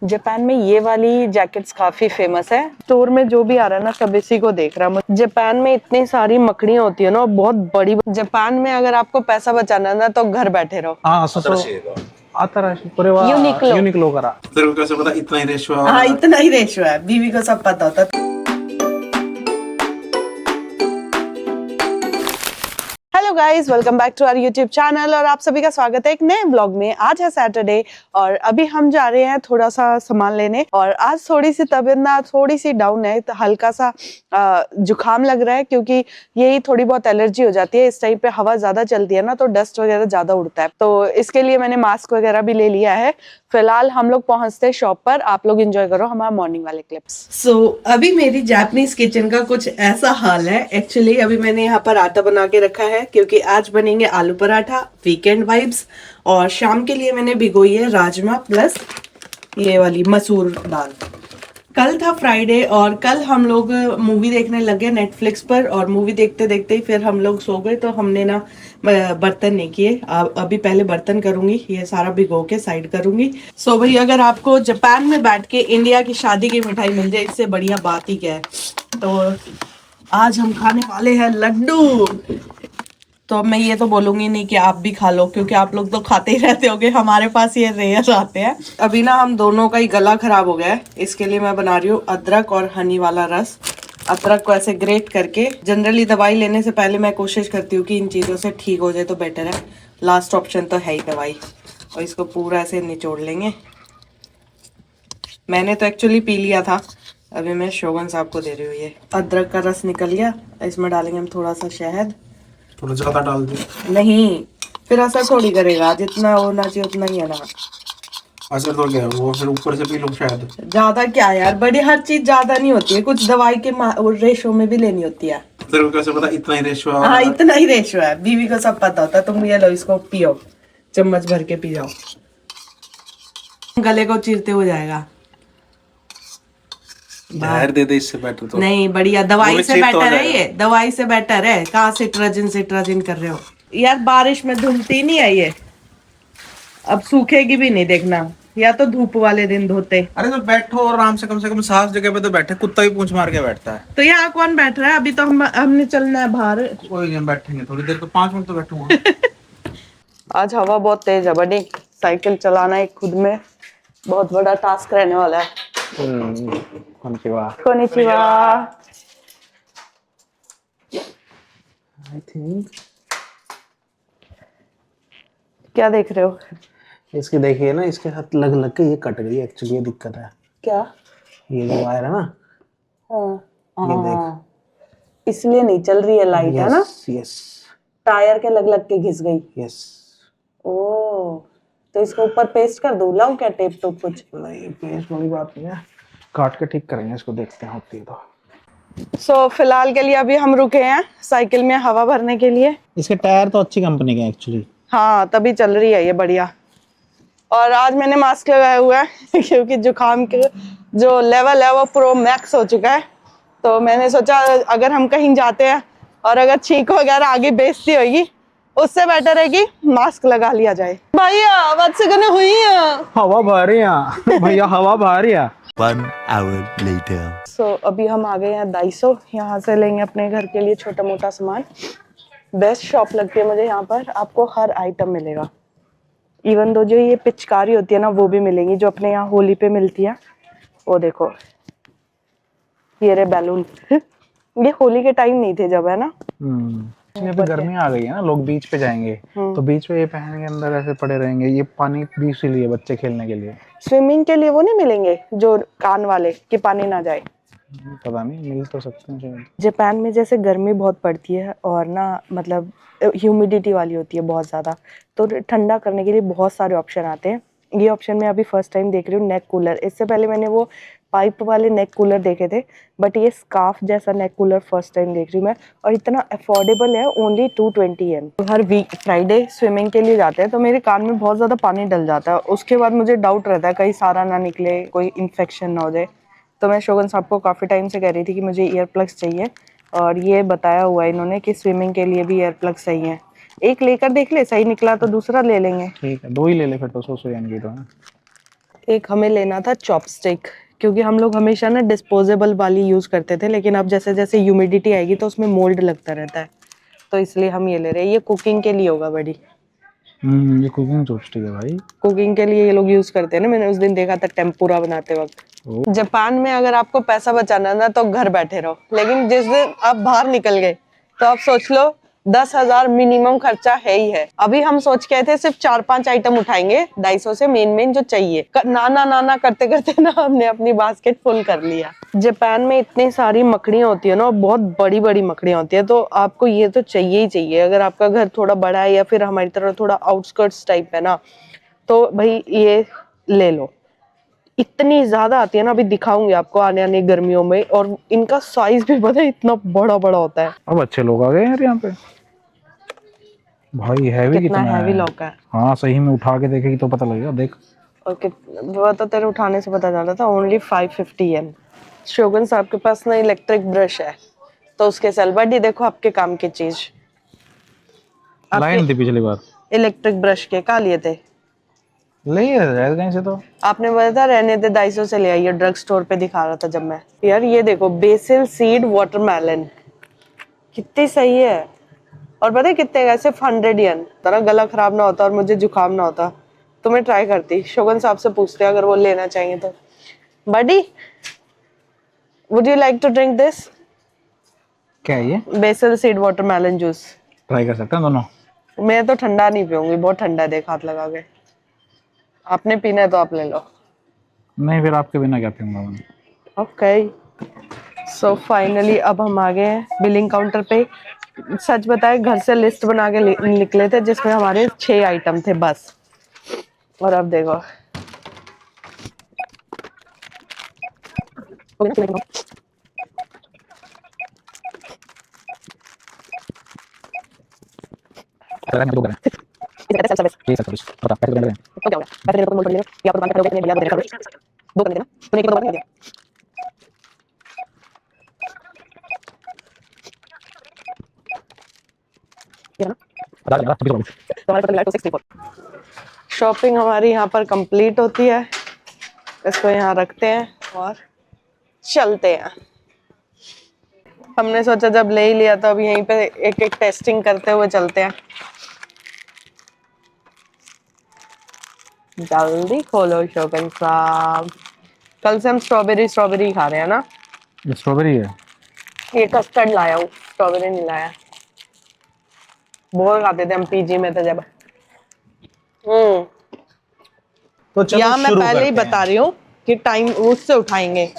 Japan में ये वाली जैकेट्स काफी फेमस है। स्टोर में जो भी आ रहा है ना सब इसी को देख रहा है। जापान में इतनी सारी मकड़ियां होती है ना, बहुत बड़ी। जापान में अगर आपको पैसा बचाना है ना तो घर बैठे रहो। यूनिक्लो करा। तेरे को कैसे पता इतना ही रेशो है? हाँ, इतना ही रेशो है, बीवी को सब पता होता है। Hello guys, welcome back to our YouTube channel और आप सभी का स्वागत है एक नए व्लॉग में। आज है सैटरडे और अभी हम जा रहे हैं थोड़ा सा सामान लेने। और आज थोड़ी सी तबीयत ना थोड़ी सी डाउन है, तो हल्का सा जुकाम लग रहा है क्योंकि यही थोड़ी बहुत एलर्जी हो जाती है। इस टाइप पे हवा ज्यादा चलती है ना तो डस्ट वगैरह ज्यादा उड़ता है, तो इसके लिए मैंने मास्क वगैरह भी ले लिया है। फिलहाल हम लोग पहुंचते हैं शॉप पर, आप लोग एंजॉय करो हमारा मॉर्निंग वाले क्लिप्स। अभी मेरी जापानीज किचन का कुछ ऐसा हाल है। एक्चुअली अभी मैंने यहाँ पर आटा बना के रखा है क्योंकि आज बनेंगे आलू पराठा, वीकेंड वाइब्स। और शाम के लिए मैंने भिगोई है राजमा प्लस ये वाली मसूर दाल। कल था फ्राइडे और कल हम लोग मूवी देखने लगे नेटफ्लिक्स पर, और मूवी देखते देखते ही फिर हम लोग सो गए, तो हमने ना बर्तन नहीं किए। अभी पहले बर्तन करूंगी, ये सारा भिगो के साइड करूंगी। सो भाई, अगर आपको जापान में बैठ के इंडिया की शादी की मिठाई मिल जाए, इससे बढ़िया बात ही क्या है। तो आज हम खाने वाले हैं लड्डू। तो मैं ये तो बोलूंगी नहीं कि आप भी खा लो, क्योंकि आप लोग तो खाते ही रहते होगे, हमारे पास ये रेयर आते हैं। अभी ना हम दोनों का ही गला खराब हो गया है, इसके लिए मैं बना रही हूँ अदरक और हनी वाला रस। अदरक को ऐसे ग्रेट करके, जनरली दवाई लेने से पहले मैं कोशिश करती हूँ कि इन चीज़ों से ठीक हो जाए तो बेटर है। लास्ट ऑप्शन तो है ही दवाई। और इसको पूरा ऐसे निचोड़ लेंगे। मैंने तो एक्चुअली पी लिया था, अभी मैं शोगन साहब को दे रही हूँ। ये अदरक का रस निकल गया, इसमें डालेंगे हम थोड़ा सा शहद। थोड़ा ज्यादा डाल दे। नहीं, फिर असर थोड़ी करेगा, जितना होना चाहिए उतना ही है ना। असर तो क्या, वो फिर ऊपर से पी लो शायद। ज्यादा क्या यार, बड़ी हर चीज ज्यादा नहीं होती है, कुछ दवाई के रेशो में भी लेनी होती है। तेरे को कैसे पता इतना ही रेशो है? हाँ, इतना ही रेशो है, बीवी को सब पता होता है। तुम ये लो, इसको पियो, चम्मच भर के पी जाओ, गले को चीरते हो जाएगा। जहर दे दे, इससे बेटर तो नहीं, बढ़िया, दवाई से बेटर है ये, दवाई से बेटर है। कहाँ सिट्राजिन कर रहे हो यार। बारिश में धुलती नहीं है ये, अब सूखेगी भी नहीं, देखना। या तो धूप वाले दिन धोते। अरे तो बैठो और आराम से, कम साफ जगह पे तो बैठे। कुत्ता भी पूंछ मार के बैठता है। तो यहाँ कौन बैठ रहा है? अभी तो हमने चलना है बाहर। कोई नहीं, बैठेंगे थोड़ी देर, तो 5 मिनट तो बैठूंगा। आज हवा बहुत तेज है बड़ी, साइकिल चलाना एक खुद में बहुत बड़ा टास्क रहने वाला है। कोनिचिवा। आई थिंक क्या देख रहे हो? इसकी देखिए ना, इसके साथ लग लग के ये कट गई। एक्चुअली ये दिक्कत है। क्या? ये जो वायर है ना, हाँ ये देख, इसलिए नहीं चल रही है लाइट, है ना? यस टायर के लग लग के घिस गई। यस। ओ, तो इसको ऊपर पेस्ट कर दूं? लाऊं क्या टेप तो? कुछ नहीं, पेस्ट वाली बात नहीं है, काट के ठीक करेंगे इसको, देखते हैं होती है तो। फिलहाल के लिए अभी हम रुके हैं साइकिल में हवा भरने के लिए। इसके टायर तो अच्छी कंपनी के हैं एक्चुअली। हाँ, तभी चल रही है ये बढ़िया। और आज मैंने मास्क लगाया हुआ है क्योंकि जुकाम के जो लेवल है वो प्रो मैक्स हो चुका है। तो मैंने सोचा अगर हम कहीं जाते हैं और अगर छींक वगैरह आगे बेइज्जती होगी, उससे बेटर है कि मास्क लगा लिया जाए। भैया आवाज से गने हुई है, हवा भारी है भैया, हवा भारी है। 1 hour later. अभी हम आ गए हैं दाइसो, यहाँ से लेंगे अपने घर के लिए छोटा मोटा सामान। बेस्ट शॉप लगती है मुझे यहाँ पर, आपको हर आइटम मिलेगा। इवन दो जो ये पिचकारी होती है ना वो भी मिलेंगी, जो अपने यहाँ होली पे मिलती है। वो देखो, ये रे बैलून ये होली के टाइम नहीं थे जब, है ना? यहाँ पे गर्मी आ गई है ना, लोग बीच पे जाएंगे तो बीच पे ये पहन के अंदर ऐसे पड़े रहेंगे। ये पानी भी इसीलिए बच्चे खेलने के लिए। स्विमिंग के लिए वो नहीं मिलेंगे जो कान वाले कि पानी ना जाए? पता नहीं, मिल तो सकते हैं। जापान में जैसे गर्मी बहुत पड़ती है और ना मतलब ह्यूमिडिटी वाली होती है बहुत ज़्यादा, तो ठंडा करने के लिए बहुत सारे ऑप्शन आते हैं। ये ऑप्शन मैं अभी फर्स्ट टाइम देख रही हूँ, नेक कूलर। इससे पहले मैंने वो पाइप वाले नेक कूलर देखे थे, बट ये स्कार्फ जैसा नेक कूलर फर्स्ट टाइम देख रही हूँ मैं। और इतना अफोर्डेबल है, ओनली 220 येन। हर वीक फ्राइडे स्विमिंग के लिए जाते हैं तो मेरे कान में बहुत ज़्यादा पानी डल जाता है। उसके बाद मुझे डाउट रहता है कहीं सारा ना निकले, कोई इन्फेक्शन ना हो जाए। तो मैं शोगन साहब को काफ़ी टाइम से कह रही थी कि मुझे ईयर प्लग्स चाहिए, और ये बताया हुआ है इन्होंने कि स्विमिंग के लिए भी ईयर प्लग्स चाहिए। एक लेकर देख ले, सही निकला तो दूसरा ले लेंगे। ठीक है, 2 ही ले ले फिर तो, 100 येन की तो है। एक हमें लेना था चॉपस्टिक, क्योंकि हम लोग हमेशा ना डिस्पोजेबल वाली यूज करते थे, लेकिन अब जैसे जैसे ह्यूमिडिटी आएगी तो उसमें मोल्ड लगता रहता है, तो इसलिए हम ये ले रहे हैं। ये कुकिंग के लिए होगा बड़ी, ये कुकिंग चॉपस्टिक है भाई। कुकिंग के लिए ये लोग यूज करते हैं ना, मैंने उस दिन देखा था टेम्पुरा बनाते वक्त। जापान में अगर आपको पैसा बचाना है ना तो घर बैठे रहो, लेकिन जिस दिन आप बाहर निकल गए तो आप सोच लो 10,000 मिनिमम खर्चा है ही है। अभी हम सोच के आए थे सिर्फ 4-5 आइटम उठाएंगे डाइसो से, मेन जो चाहिए। नाना करते करते ना हमने अपनी बास्केट फुल कर लिया। जापान में इतनी सारी मकड़ियां होती है ना, और बहुत बड़ी बड़ी मकड़ियां होती है, तो आपको ये तो चाहिए ही चाहिए। अगर आपका घर थोड़ा बड़ा है या फिर हमारी तरह थोड़ा आउटस्कर्ट्स टाइप है ना, तो भाई ये ले लो। इतनी ज्यादा आती है ना, अभी दिखाऊंगी आपको आने आने गर्मियों में। और इनका साइज भी पता है इतना बड़ा बड़ा होता है। अब अच्छे लोग आ गए यार यहाँ पे भाई। हैवी कितना कितना हैवी है। लॉक है। हाँ सही में उठा के देखेगी तो पता लगेगा। देख और वो तो तेरे उठाने से पता चला था। ओनली 550 येन। शोगन साहब के पास ना इलेक्ट्रिक ब्रश है, तो उसके सेल बड़ी देखो आपके काम की चीज। लाइन थी पिछली बार। इलेक्ट्रिक ब्रश के कहा लिए थे? ले ही जाए कहीं से तो। आपने बोला था रहने दे, डाइसो से ले आइए। ड्रग स्टोर पे दिखा रहा था जब मैं। यार ये देखो, बेसिल सीड वाटरमेलन, कितनी सही है। और पता है कितने का? सिर्फ 100 येन। तेरा गला खराब ना होता और मुझे जुकाम ना होता तो मैं ट्राई करती। शोगन साहब से पूछते अगर वो लेना चाहिए तो। Buddy, would you like to drink this? क्या है ये? Basil seed watermelon juice. Try कर सकते हैं दोनों। मैं तो ठंडा नहीं पीऊंगी, बहुत ठंडा है, देख हाथ लगा के। आपने पीना है तो आप ले लो। नहीं फिर आपके बिना क्या पीऊंगा मैं। ओके सो फाइनली अब हम आ गए हैं बिलिंग काउंटर पे। सच बताए घर से लिस्ट बना के निकले थे जिसमें हमारे 6 आइटम थे बस। और अब देखो शॉपिंग हमारी यहाँ पर कंप्लीट होती है। इसको यहाँ रखते हैं और चलते हैं। हमने सोचा जब ले ही लिया तो अब यहीं पे एक एक टेस्टिंग करते हुए चलते हैं। जल्दी खोलो शोगन साहब। कल से हम स्ट्रॉबेरी खा रहे हैं ना। ये स्ट्रॉबेरी है। ये कस्टर्ड लाया हूँ, स्ट्रॉबेरी नहीं लाया। बहुत खाते थे हम पीजी में थे जब। तो चलो यहाँ मैं शुरू पहले ही करते हैं। बता रही हूँ कि टाइम उससे उठाएंगे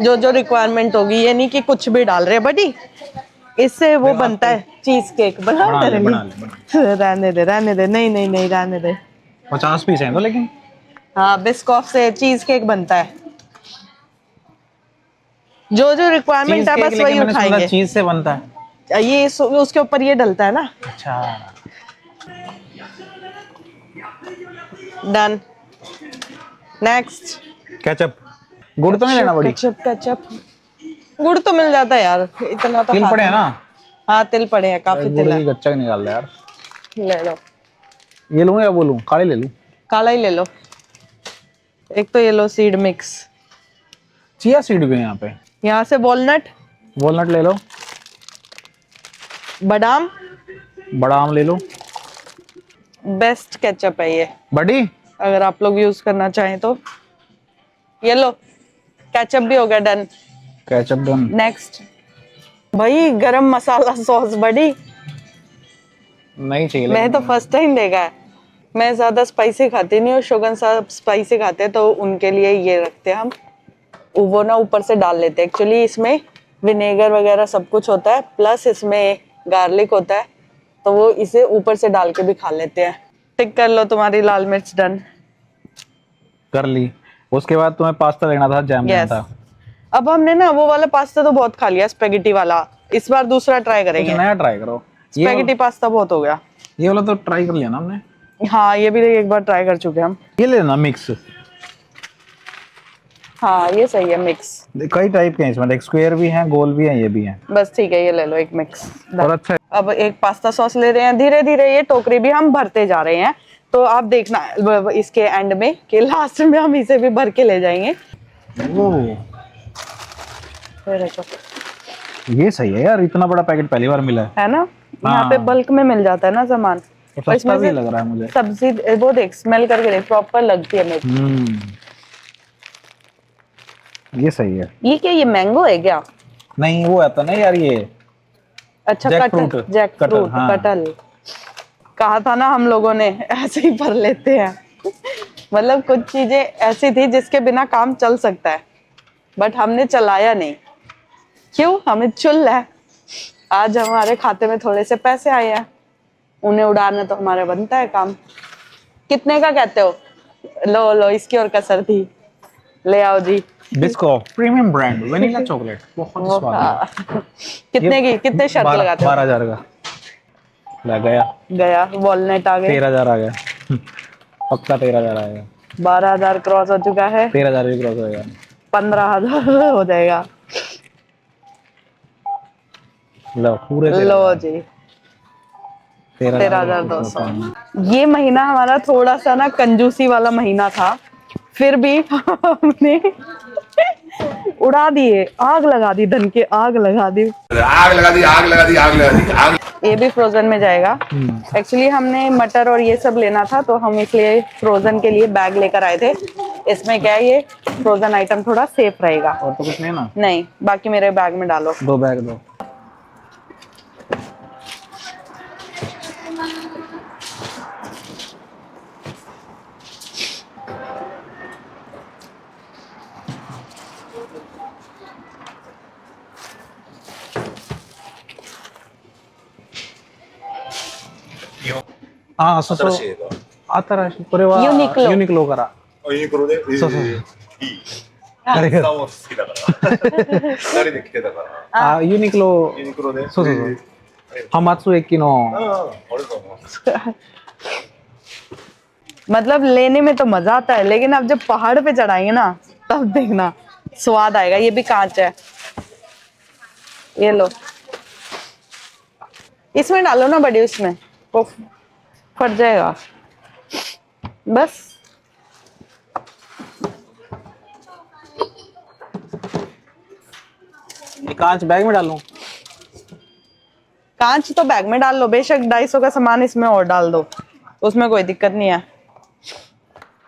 जो जो रिक्वायरमेंट होगी। ये नहीं कि कुछ भी डाल रहे बटी। इससे वो बनता है चीज केक। बना बना ले, बना ले। रहने दे। नहीं रहने दे। 50 पीस हैं तो लेकिन। हाँ, बिस्कॉफ से चीज केक बनता है। जो जो रिक्वायरमेंट है बस वही उठाएंगे। चीज से बनता है ये उसके ऊपर ये डलता है ना। अच्छा। डन। नेक्स्ट। केचप। गुड़ तो नहीं लेना बड़ी। केचप गुड़ तो मिल जाता है यार, इतना तो तिल पड़े हैं ना। हाँ तिल पड़े हैं, काफी तिल है। गच्चा निकाल ले यार। ले लो। ये लूं या वो लूं? काले ले लूं? काला ही ले लो। एक तो ये लो सीड मिक्स। चिया सीड भी है यहाँ पे। यहाँ से वॉलनट ले लो। बादाम। बादाम ले लो। बेस्ट केचप है ये, बड़ी। अगर आप लोग यूज करना चाहें तो। ये लो, केचप भी हो गया डन। Ketchup done. नेक्स्ट भाई गरम मसाला सॉस बड़ी। नहीं चाहिए मैं तो फर्स्ट टाइम देखा है। मैं ज्यादा स्पाइसी खाती नहीं हूँ, शोगन साहब स्पाइसी खाते हैं तो उनके लिए ये रखते हैं हम। वो ना ऊपर से डाल लेते हैं। एक्चुअली इसमें विनेगर वगैरह सब कुछ होता है, प्लस इसमें गार्लिक होता है, तो वो इसे ऊपर से डाल के भी खा लेते हैं। टिक कर लो तुम्हारी लाल मिर्च डन। कर ली। उसके बाद तुम्हें पास्ता लेना था, जैम लेना था। अब हमने ना वो वाला पास्ता तो बहुत खा लिया, स्पेगेटी वाला। इस बार दूसरा ट्राई करेंगे। नया ट्राई करो। स्पेगेटी पास्ता बहुत हो गया। ये वाला तो ट्राई कर लिया ना हमने। हाँ ये भी एक बार ट्राई कर चुके हैं हम। ये लेना मिक्स। हाँ ये सही है मिक्स। कई टाइप के हैं इसमें, एक स्क्वायर भी हैं, गोल भी हैं, ये भी हैं। बस ठीक है, ये ले लो एक मिक्स। और अच्छा है। अब एक पास्ता सॉस ले रहे हैं। धीरे धीरे ये टोकरी भी हम भरते जा रहे हैं तो आप देखना इसके एंड में कि लास्ट में हम इसे भी भर के ले जाएंगे। ओह, ये देखो, ये सही है यार, इतना बड़ा पैकेट पहली बार मिला है। है ना, यहाँ पे हाँ। बल्क में मिल जाता है ना सामान। तो और सस्ता इसमें भी से लग रहा है मुझे। सब्जी वो देख, स्मेल करके देख, प्रॉपर लगती है मेरे। ये सही है। ये क्या, ये मैंगो है क्या? नहीं वो आता ना यार, ये अच्छा, जैकफ्रूट, कटहल, जैकफ्रूट, कटहल, हाँ। कटहल। कहा था ना हम लोगों ने ऐसे ही भर लेते हैं। मतलब कुछ चीजें ऐसी थी जिसके बिना काम चल सकता है, बट हमने चलाया नहीं। क्यों? हमें चुल है। आज हमारे खाते में थोड़े से पैसे आए हैं, उन्हें उड़ाना तो हमारा बनता है काम। कितने का कहते हो? लो लो, इसकी और कसर थी, ले आओ जी। बिस्को प्रीमियम ब्रांड वनीला चॉकलेट, बहुत स्वाद है। हाँ। कितने की, कितने शर्त लगाते हो? 12,000 का लग गया। गया, वॉलनट आ गए। 13,000 आ गया। पक्का 13,000 आएगा। 12,000 क्रॉस हो चुका है। 13,000 भी क्रॉस होएगा। 15,000 हो जाएगा। लो पूरे लो जी, 13,200। ये महीना हमारा थोड़ा सा ना कंजूसी वाला महीना था, फिर भी हमने उड़ा दिए, आग लगा दी, धन की आग लगा दी, आग लगा दी, आग लगा दी, आग लगा दी, आग। ये भी फ्रोजन में जाएगा। एक्चुअली हमने मटर और ये सब लेना था, तो हम इसलिए फ्रोजन के लिए बैग लेकर आए थे। इसमें क्या है, ये फ्रोजन आइटम थोड़ा सेफ रहेगा। और तो कुछ नहीं ना? नहीं, बाकी मेरे बैग में डालो। 2 बैग दो। 아, 소소. 新しい映新しい。これはユニクロユニクロから。画。ユニクロで、そうそういい。ありがとう。スターウォーズ好きだから。二人で来てたから。あ、ユニクロ。ユニクロで。そうそうそう。浜松駅の。ありがとうございます。 मतलब लेने में तो मजा आता है, लेकिन अब जब पहाड़ पे चढ़ाएंगे ना, तब देखना स्वाद आएगा। ये भी कांच है, ये लो, इसमें डालो ना बड़ी, उसमें वो फट जाएगा बस। ये कांच बैग में डालूं? कांच तो बैग में डाल लो, बेशक 250 का सामान इसमें और डाल दो, उसमें कोई दिक्कत नहीं है।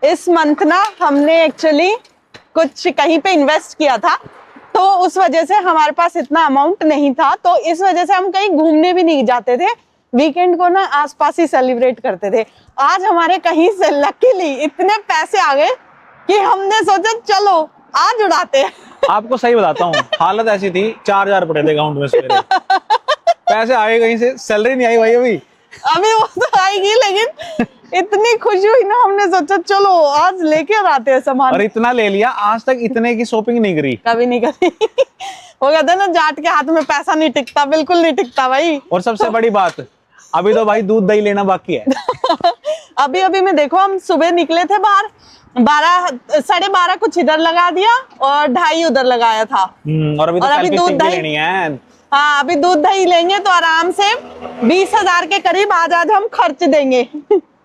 इस मंथ ना हमने एक्चुअली कुछ कहीं पे इन्वेस्ट किया था, तो उस वजह से हमारे पास इतना अमाउंट नहीं था, तो इस वजह से हम कहीं घूमने भी नहीं जाते थे। वीकेंड को ना आसपास ही सेलिब्रेट करते थे। आज हमारे कहीं से लकीली इतने पैसे आ गए कि हमने सोचा चलो आज उड़ाते हैं। आपको सही बताता हूँ, हालत ऐसी थी, 4,000 पड़े थे अकाउंट में सवेरे। पैसे आए कहीं से, सैलरी नहीं आई भाई अभी। अभी वो तो आएगी, लेकिन इतनी खुशी हुई ना, हमने सोचा चलो आज लेके आते हैं सामान। और इतना ले लिया, आज तक इतने की शॉपिंग नहीं करी। कभी नहीं करी। वो कहते हैं ना, जाट के हाथ में पैसा नहीं टिकता, बिल्कुल नहीं टिकता भाई। और सबसे बड़ी बात, अभी तो भाई दूध दही लेना बाकी है। अभी अभी में देखो, हम सुबह निकले थे बाहर, 12 कुछ इधर लगा दिया और 2.5 उधर लगाया था। और अभी तो और अभी सेल्फी दूध स्टिक भी दही- लेनी है। हाँ, अभी दूध दही लेंगे तो आराम से 20,000 के करीब आज हम खर्च देंगे।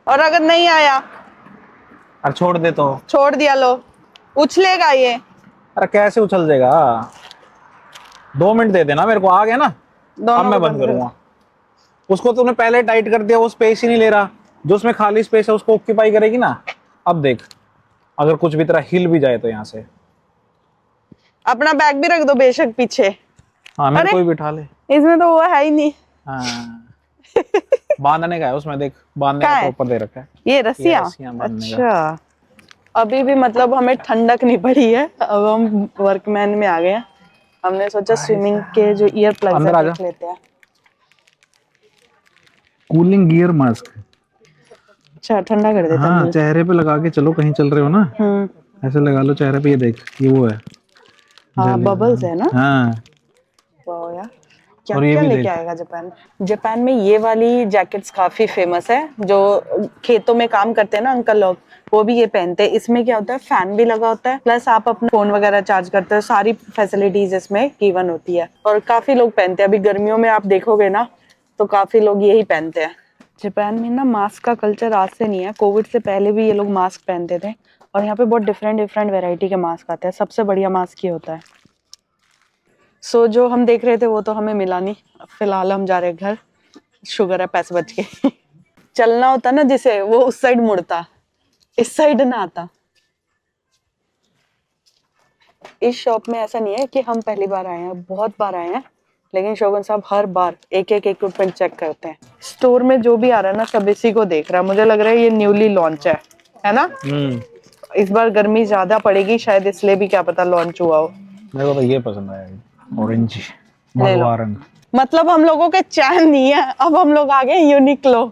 और अगर नहीं आया, और छोड़ दे तो छोड़ दिया, लो उछलेगा ये। अरे कैसे उछल जाएगा? 2 मिनट दे देना मेरे को, आ गया ना, दोनों अब मैं को बंद करूंगा। उसको तुमने पहले टाइट कर दिया, वो स्पेस ही नहीं ले रहा। जो उसमें खाली स्पेस है उसको ऑक्यूपाई करेगी ना। अब देख, अगर कुछ भी तरह हिल भी जाए तो यहाँ से। अपना बैग भी रख दो बेशक पीछे। हाँ, मेरे अरे! कोई बिठा ले। इसमें तो वो है ही नहीं। हाँ। बांधने का है उसमें, देख बांधने कहाँ का है? ऊपर दे रखा है। ये रस्सियाँ? रस्सियाँ बांधने का। अच्छा, अभी भी मतलब हमें ठंडक नहीं पड़ी है। अब हम वर्कमैन में आ गए हैं। हमने सोचा स्विमिंग के जो ईयर प्लग्स अंदर हैं आ जा। देख लेते हैं। Cooling gear mask. अच्छा, ठंडा कर देता हाँ, है। चेहरे पे लगा के चलो, कहीं चल रहे हो ना, ऐसे लगा लो चेहरे पे। ये देख, ये वो है। हाँ, बबल्स है ना। हाँ। वाह यार, क्या और ये क्या भी लेके देख। आएगा जापान। जापान में ये वाली जैकेट्स काफी फेमस है। जो खेतों में काम करते हैं ना अंकल लोग, वो भी ये पहनते हैं। इसमें क्या होता है, फैन भी लगा होता है, प्लस आप अपना फोन वगैरह चार्ज करते हो, सारी फैसिलिटीज इसमें गिवन होती है। और काफी लोग पहनते हैं। अभी गर्मियों में आप देखोगे ना, तो काफी लोग यही पहनते हैं। जापान में ना मास्क का कल्चर आज से नहीं है, कोविड से पहले भी ये लोग मास्क पहनते थे और यहाँ पे बहुत डिफरेंट डिफरेंट वैरायटी के मास्क आते हैं। सबसे बढ़िया मास्क ये होता है। सो जो हम देख रहे थे वो तो हमें मिला नहीं, फिलहाल हम जा रहे हैं घर। शुगर है पैसे बच के। चलना होता ना जिसे, वो उस साइड मुड़ता, इस साइड ना आता। इस शॉप में ऐसा नहीं है कि हम पहली बार आए हैं, बहुत बार आए हैं, लेकिन शोगन साहब हर बार एक एक इक्विपमेंट चेक करते हैं। स्टोर में जो भी आ रहा है ना सब इसी को देख रहा है। मुझे लग रहा है ये न्यूली लॉन्च है ना? इस बार गर्मी ज्यादा पड़ेगी शायद, इसलिए भी क्या पता लॉन्च हुआ हो। मेरे को तो ये पसंद आया, ऑरेंज भगवा रंग। मतलब हम लोगों के चैन नहीं है, अब हम लोग आ गए यूनिक्लो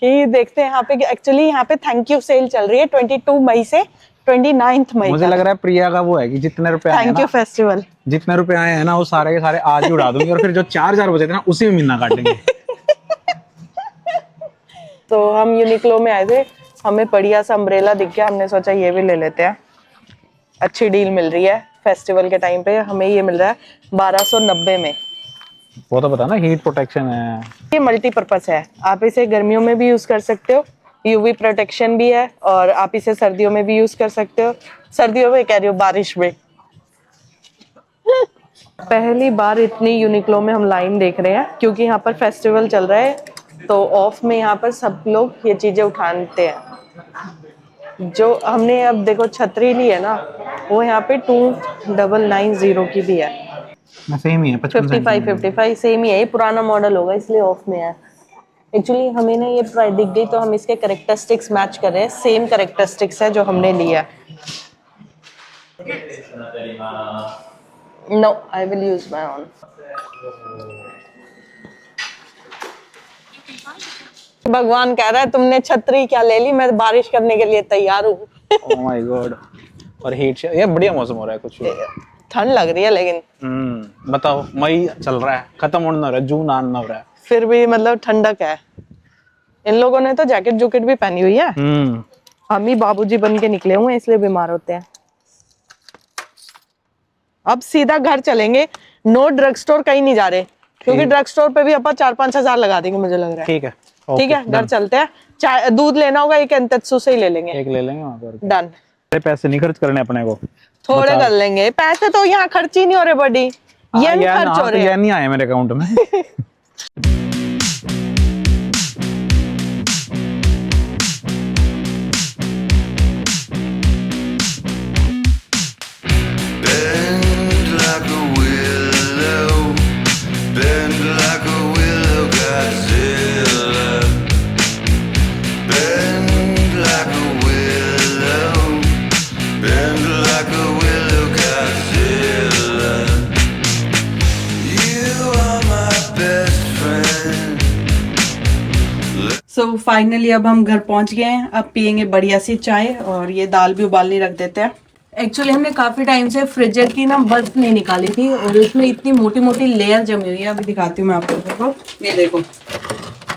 कि देखते हैं यहाँ पे। एक्चुअली यहाँ पे थैंक यू सेल चल रही है 22 मई से 29 मई। मुझे लग रहा है प्रिया का वो है कि जितने रुपए आए थैंक यू फेस्टिवल, जितने रुपए आए हैं ना वो सारे के सारे आज ही उड़ा दूंगी और फिर जो 4,000 बचे थे ना उसी में महीना काट लेंगे। तो हम यूनिक्लो में आए थे, हमें बढ़िया सा अम्ब्रेला दिख गया, हमने सोचा ये भी ले लेते हैं। अच्छी डील मिल रही है फेस्टिवल के टाइम पे, हमें ये मिल रहा है 1290 में। वो तो पता ना, हीट प्रोटेक्शन है। ये मल्टीपर्पज है, आप इसे गर्मियों में भी यूज कर सकते हो, यूवी प्रोटेक्शन भी है, और आप इसे सर्दियों में भी यूज कर सकते हो। सर्दियों में कह रही हो, बारिश में। पहली बार इतनी यूनिक्लो में हम लाइन देख रहे हैं क्योंकि यहाँ पर फेस्टिवल चल रहा है, तो ऑफ में यहाँ पर सब लोग ये चीजें उठाते हैं। जो हमने अब देखो छतरी ली है ना, वो यहाँ पे 2990 की भी है। सेम ही है, 55 सेम ही है, ये पुराना मॉडल होगा इसलिए ऑफ में है। एक्चुअली हमें ना ये प्राइस दिख गई तो हम इसके कैरेक्टरिस्टिक्स मैच कर रहे हैं, सेम कैरेक्टरिस्टिक्स है जो हमने लिया। No, I will use my own. भगवान कह रहा है तुमने छतरी क्या ले ली, मैं बारिश करने के लिए तैयार हूँ। Oh my God. और हीट, ये बढ़िया मौसम हो रहा है, कुछ ठंड लग रही है लेकिन बताओ, मई चल रहा है, खत्म होने रहा है, जून आने हो रहा है, फिर भी मतलब ठंडक है। इन लोगों ने तो जैकेट जूकेट भी पहनी हुई है। हम ही बाबूजी बन के निकले हुए हैं इसलिए बीमार होते हैं। अब सीधा घर चलेंगे, नो ड्रग स्टोर, कहीं नहीं जा रहे क्योंकि ड्रग स्टोर पे भी अपन 4-5 हजार लगा देंगे मुझे लग रहा है। ठीक है, ठीक है, घर चलते हैं। चाय दूध लेना होगा एक एंतेत्सु से ही ले लेंगे, एक ले लेंगे वहां पर। डन। पैसे नहीं खर्च करने अपने को, थोड़े कर लेंगे, पैसे तो यहाँ खर्च ही नहीं हो रहे बड़ी, ये नहीं खर्च हो रहे। ये नहीं आए मेरे अकाउंट में। Bend like a willow, bend like a willow, Godzilla. Bend like a willow, bend like a willow, Godzilla. You are my best friend. So finally अब हम घर पहुंच गए हैं। अब पियेंगे बढ़िया सी चाय और ये दाल भी उबालने रख देते हैं। एक्चुअली हमने काफी टाइम से फ्रिजर की ना बर्फ नहीं निकाली थी और उसमें इतनी मोटी मोटी लेयर जमी हुई है। अभी दिखाती हूँ मैं आपको, देखो ये देखो,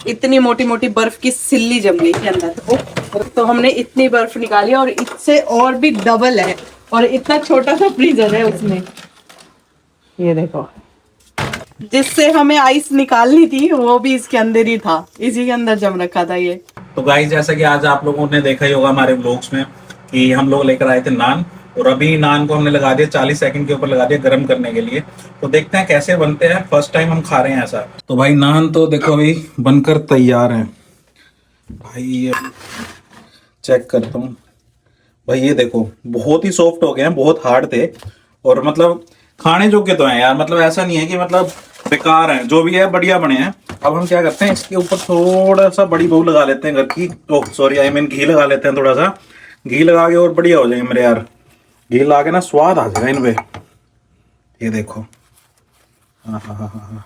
इतनी मोटी मोटी बर्फ की सिल्ली जम गई थी अंदर। तो हमने इतनी बर्फ निकाली और इससे और भी डबल है, और इतना छोटा सा फ्रीजर है उसमें। ये देखो, जिससे हमें आइस निकालनी थी वो भी इसके अंदर ही था, इसी के अंदर जम रखा था ये। तो गाइस, जैसा कि आज आप लोगों ने देखा ही होगा हमारे व्लॉग्स में कि हम लोग लेकर आए थे नान, और अभी नान को हमने लगा दिया 40 सेकंड के ऊपर लगा दिया गर्म करने के लिए। तो देखते हैं कैसे बनते हैं, फर्स्ट टाइम हम खा रहे हैं ऐसा। तो भाई नान तो देखो अभी बनकर तैयार है भाई, ये चेक करता हूँ भाई, ये देखो बहुत ही सॉफ्ट हो गए हैं, बहुत हार्ड थे और मतलब खाने योग्य तो हैं यार, मतलब ऐसा नहीं है कि मतलब बेकार हैं, जो भी है बढ़िया बने हैं। अब हम क्या करते हैं, इसके ऊपर थोड़ा सा बड़ी बहू लगा लेते हैं घर की, ओह सॉरी आई मीन घी लगा लेते हैं, थोड़ा सा घी लगा के और बढ़िया हो जाएंगे मेरे यार। घी लगा के ना स्वाद आ जाएगा इनपे, ये देखो, हाँ हाँ हाँ हाँ,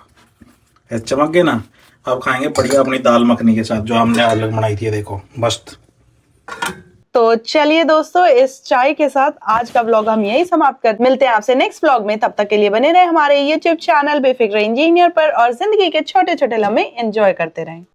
चमक गए ना। अब खाएंगे बढ़िया अपनी दाल मखनी के साथ जो हमने अलग बनाई थी, ये देखो मस्त। तो चलिए दोस्तों, इस चाय के साथ आज का व्लॉग हम यही समाप्त कर, मिलते हैं आपसे नेक्स्ट व्लॉग में। तब तक के लिए बने रहे हमारे YouTube चैनल बेफिक्र इंजीनियर पर और जिंदगी के छोटे छोटे लम्हे एंजॉय करते रहें।